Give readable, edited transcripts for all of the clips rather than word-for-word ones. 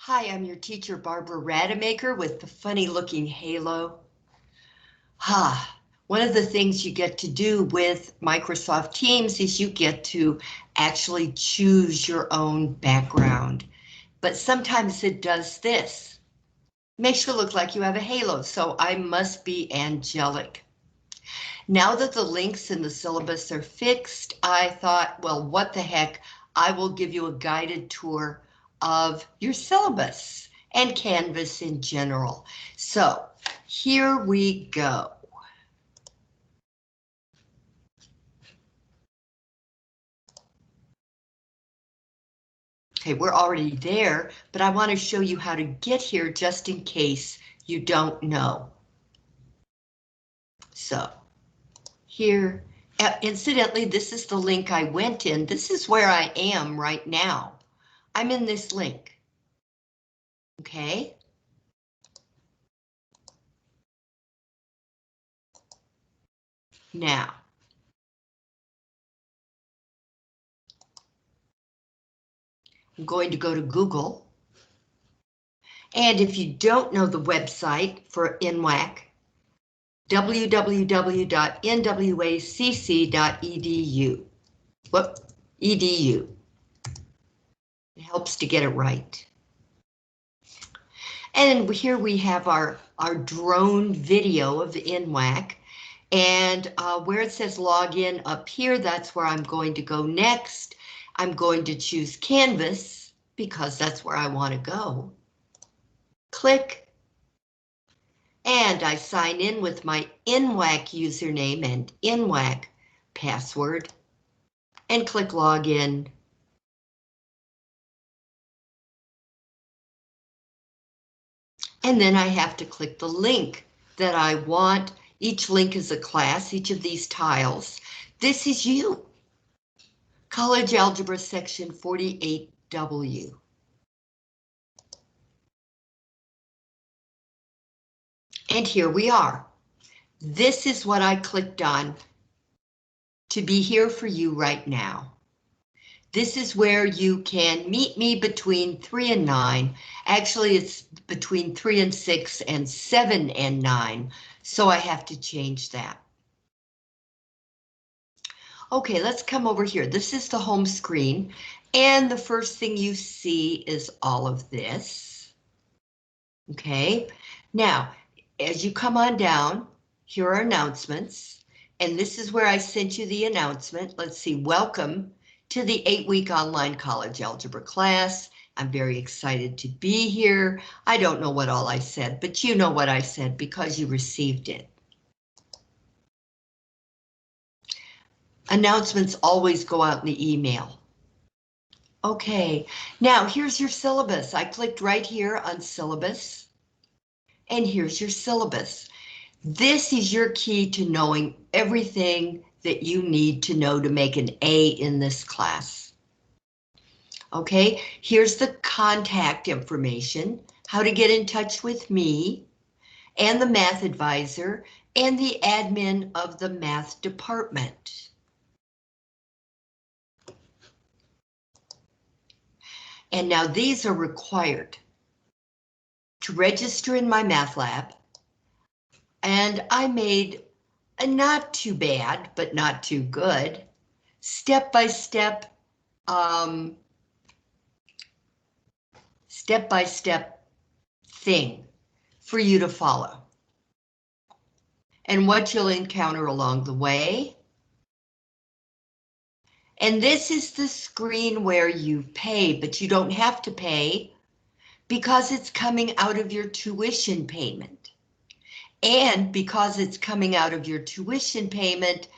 Hi, I'm your teacher, Barbara Rademacher, with the funny looking halo. One of the things you get to do with Microsoft Teams is you get to actually choose your own background. But sometimes it does this. Makes you look like you have a halo, so I must be angelic. Now that the links in the syllabus are fixed, I thought, well, what the heck? I will give you a guided tour of your syllabus and Canvas in general. So here we go. Okay, we're already there, but I want to show you how to get here just in case you don't know. So here, incidentally, this is the link I went in. This is where I am right now. I'm in this link. Okay. Now, I'm going to go to Google. And if you don't know the website for NWAC, www.nwacc.edu. Edu. It helps to get it right. And here we have our drone video of NWAC. And where it says login up here, that's where I'm going to go next. I'm going to choose Canvas because that's where I want to go. Click. And I sign in with my NWAC username and NWAC password and click login. And then I have to click the link that I want. Each link is a class, each of these tiles. This is you. College Algebra section 48W. And here we are. This is what I clicked on to be here for you right now. This is where you can meet me between 3 and 9. Actually, it's between 3 and 6 and 7 and 9. So I have to change that. Okay, let's come over here. This is the home screen. And the first thing you see is all of this. Okay, now, as you come on down, here are announcements. And this is where I sent you the announcement. Let's see, welcome to the 8-week online college algebra class. I'm very excited to be here. I don't know what all I said, but you know what I said because you received it. Announcements always go out in the email. Okay, now here's your syllabus. I clicked right here on syllabus, and here's your syllabus. This is your key to knowing everything that you need to know to make an A in this class. Okay, here's the contact information, how to get in touch with me and the math advisor and the admin of the math department. And now these are required to register in my math lab. And I made a not too bad, but not too good, step-by-step thing for you to follow. And what you'll encounter along the way. And this is the screen where you pay, but you don't have to pay because it's coming out of your tuition payment. And because it's coming out of your tuition payment,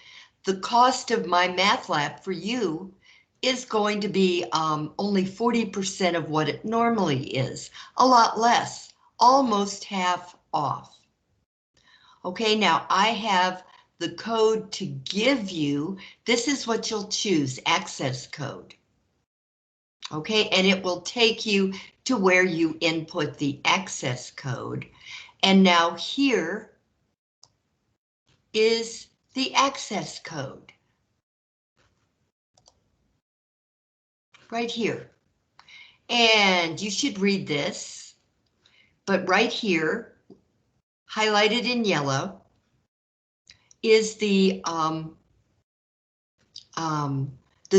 the cost of my math lab for you is going to be only 40% of what it normally is, a lot less, almost half off. Okay, now I have the code to give you. This is what you'll choose, access code. Okay, and it will take you to where you input the access code. And now here is the access code. Right here. And you should read this, but right here, highlighted in yellow, is the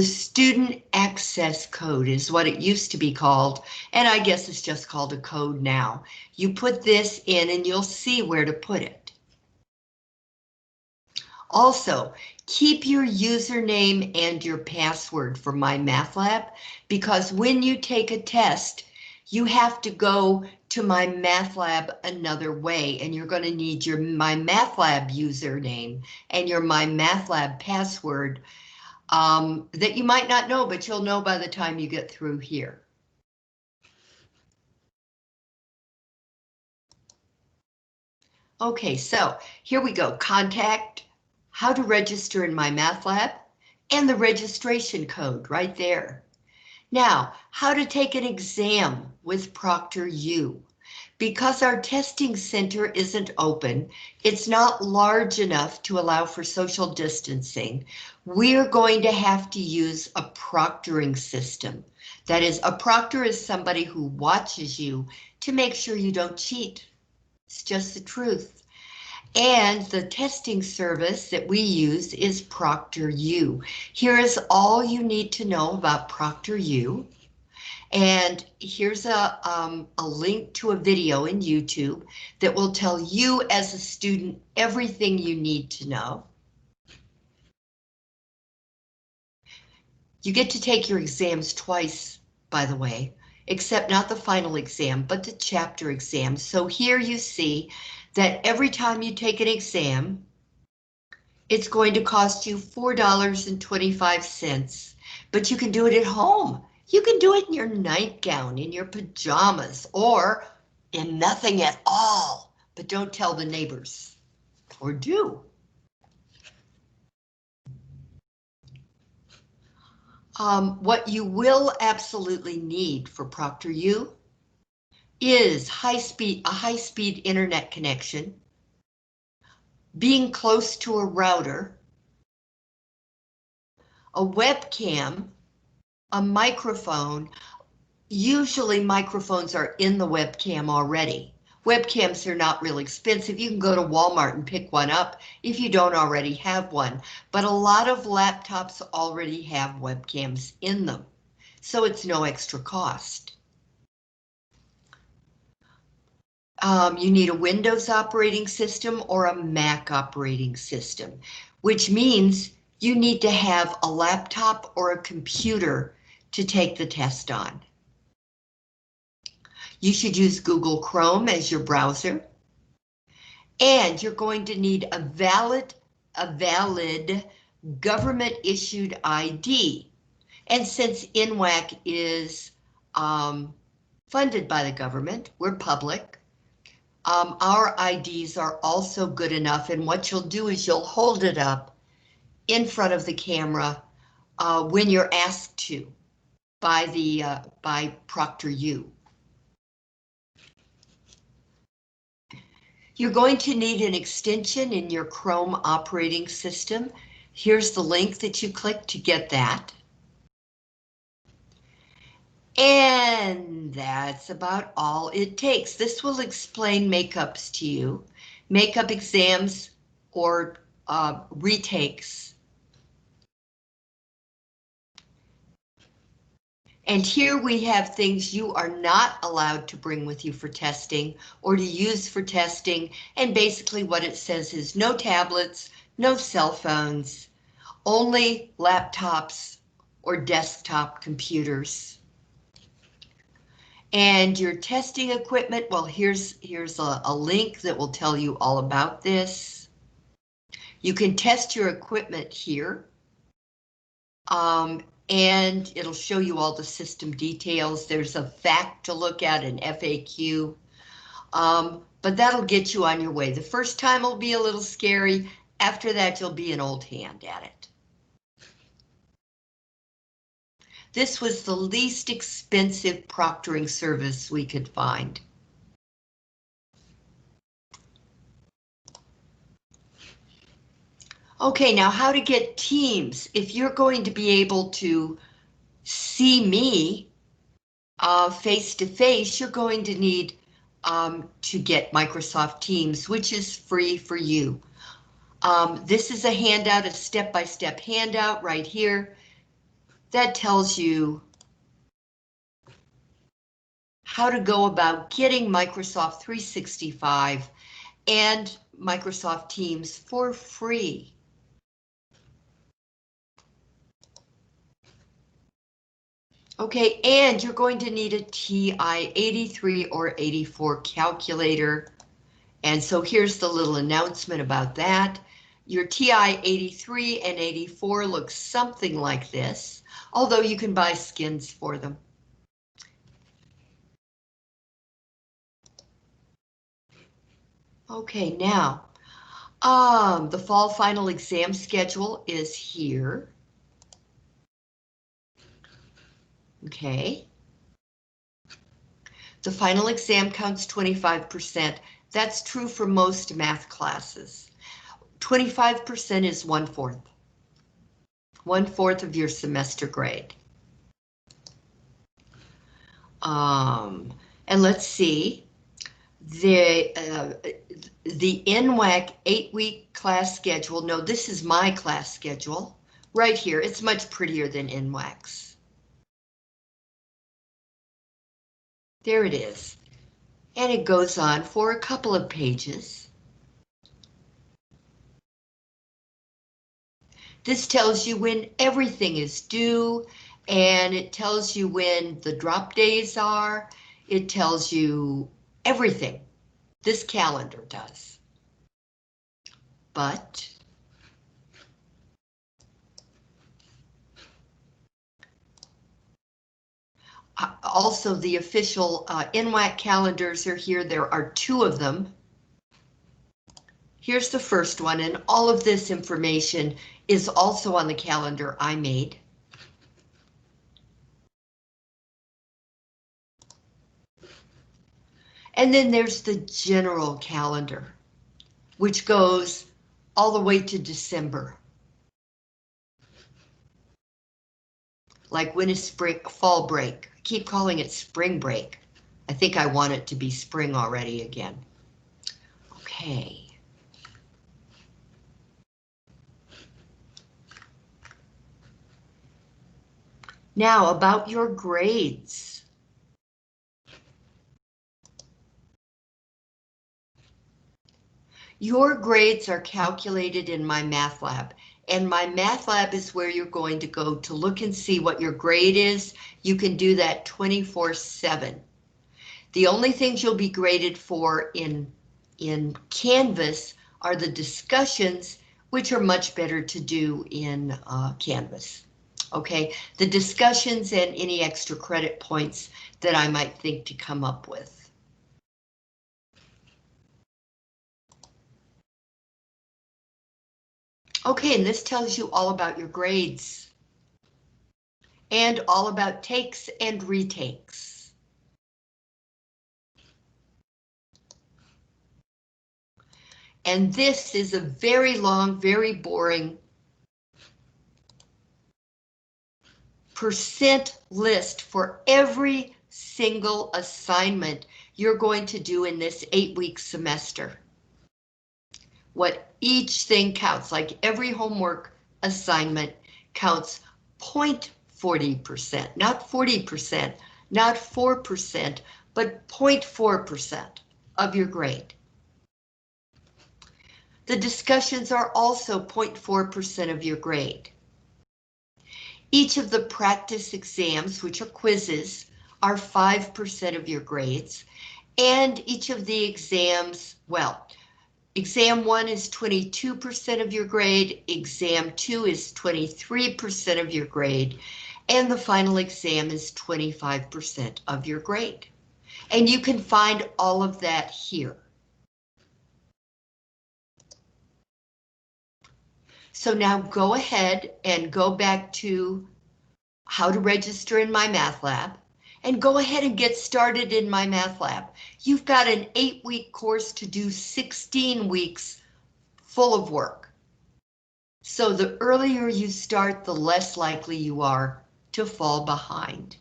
student access code is what it used to be called, and I guess it's just called a code now. You put this in and you'll see where to put it. Also, keep your username and your password for MyMathLab, because when you take a test, you have to go to MyMathLab another way, and you're going to need your MyMathLab username and your MyMathLab password that you might not know, but you'll know by the time you get through here. Okay, so here we go. Contact, how to register in MyMathLab, and the registration code right there. Now, how to take an exam with ProctorU. Because our testing center isn't open, it's not large enough to allow for social distancing, we're going to have to use a proctoring system. That is, a proctor is somebody who watches you to make sure you don't cheat. It's just the truth. And the testing service that we use is ProctorU. Here is all you need to know about ProctorU. And here's a link to a video in YouTube that will tell you as a student everything you need to know. You get to take your exams twice, by the way, except not the final exam, but the chapter exam. So here you see that every time you take an exam, it's going to cost you $4.25, but you can do it at home. You can do it in your nightgown, in your pajamas, or in nothing at all, but don't tell the neighbors, or do. What you will absolutely need for ProctorU is a high-speed internet connection, being close to a router, a webcam, a microphone. Usually microphones are in the webcam already. Webcams are not real expensive. You can go to Walmart and pick one up if you don't already have one, but a lot of laptops already have webcams in them, so it's no extra cost. You need a Windows operating system or a Mac operating system, which means you need to have a laptop or a computer to take the test on. You should use Google Chrome as your browser. And you're going to need a valid government issued ID. And since NWAC is funded by the government, we're public, our IDs are also good enough. And what you'll do is you'll hold it up in front of the camera when you're asked to by ProctorU. You're going to need an extension in your Chrome operating system. Here's the link that you click to get that. And that's about all it takes. This will explain makeups to you, makeup exams or retakes. And here we have things you are not allowed to bring with you for testing or to use for testing. And basically what it says is no tablets, no cell phones, only laptops or desktop computers. And your testing equipment, well, here's a link that will tell you all about this. You can test your equipment here. And it'll show you all the system details. There's a fact to look at, an FAQ, but that'll get you on your way. The first time will be a little scary. After that, you'll be an old hand at it. This was the least expensive proctoring service we could find. Okay, now how to get Teams. If you're going to be able to see me, face-to-face, you're going to need to get Microsoft Teams, which is free for you. This is a handout, a step-by-step handout right here that tells you how to go about getting Microsoft 365 and Microsoft Teams for free. Okay, and you're going to need a TI 83 or 84 calculator. And so here's the little announcement about that. Your TI 83 and 84 look something like this, although you can buy skins for them. Okay, now, the fall final exam schedule is here. Okay. The final exam counts 25%. That's true for most math classes. 25% is 1/4. 1/4 of your semester grade. And let's see, the NWAC 8-week class schedule. No, this is my class schedule right here. It's much prettier than NWAC's. There it is. And it goes on for a couple of pages. This tells you when everything is due, and it tells you when the drop days are. It tells you everything. This calendar does. But also the official NWAC calendars are here. There are 2 of them. Here's the first one, and all of this information is also on the calendar I made. And then there's the general calendar, which goes all the way to December. Like when is fall break? I keep calling it spring break. I think I want it to be spring already again. Okay. Now about your grades. Your grades are calculated in my math lab, and my math lab is where you're going to go to look and see what your grade is. You can do that 24/7. The only things you'll be graded for in Canvas are the discussions, which are much better to do in Canvas. Okay, the discussions and any extra credit points that I might think to come up with. Okay, and this tells you all about your grades and all about takes and retakes. And this is a very long, very boring percent list for every single assignment you're going to do in this 8-week semester. What each thing counts, like every homework assignment counts 0.40%, not 40%, not 4%, but 0.4% of your grade. The discussions are also 0.4% of your grade. Each of the practice exams, which are quizzes, are 5% of your grades, and each of the exams, well, Exam 1 is 22% of your grade, Exam 2 is 23% of your grade, and the final exam is 25% of your grade. And you can find all of that here. So now go ahead and go back to how to register in my math lab. And go ahead and get started in my math lab. You've got an 8-week course to do 16 weeks full of work. So the earlier you start, the less likely you are to fall behind.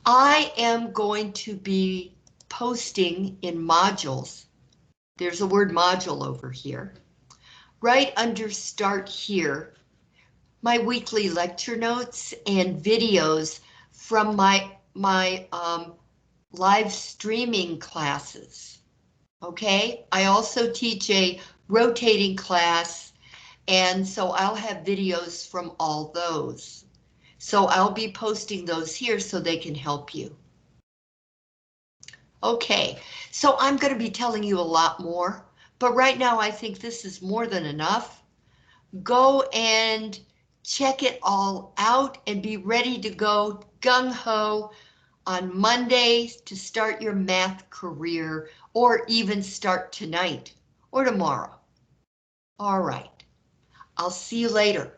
I am going to be posting in modules. There's a word module over here. Right under start here, my weekly lecture notes and videos from my live streaming classes. Okay, I also teach a rotating class, and so I'll have videos from all those. So I'll be posting those here so they can help you. Okay, so I'm going to be telling you a lot more, but right now I think this is more than enough. Go and check it all out and be ready to go gung-ho on Monday to start your math career, or even start tonight or tomorrow. All right, I'll see you later.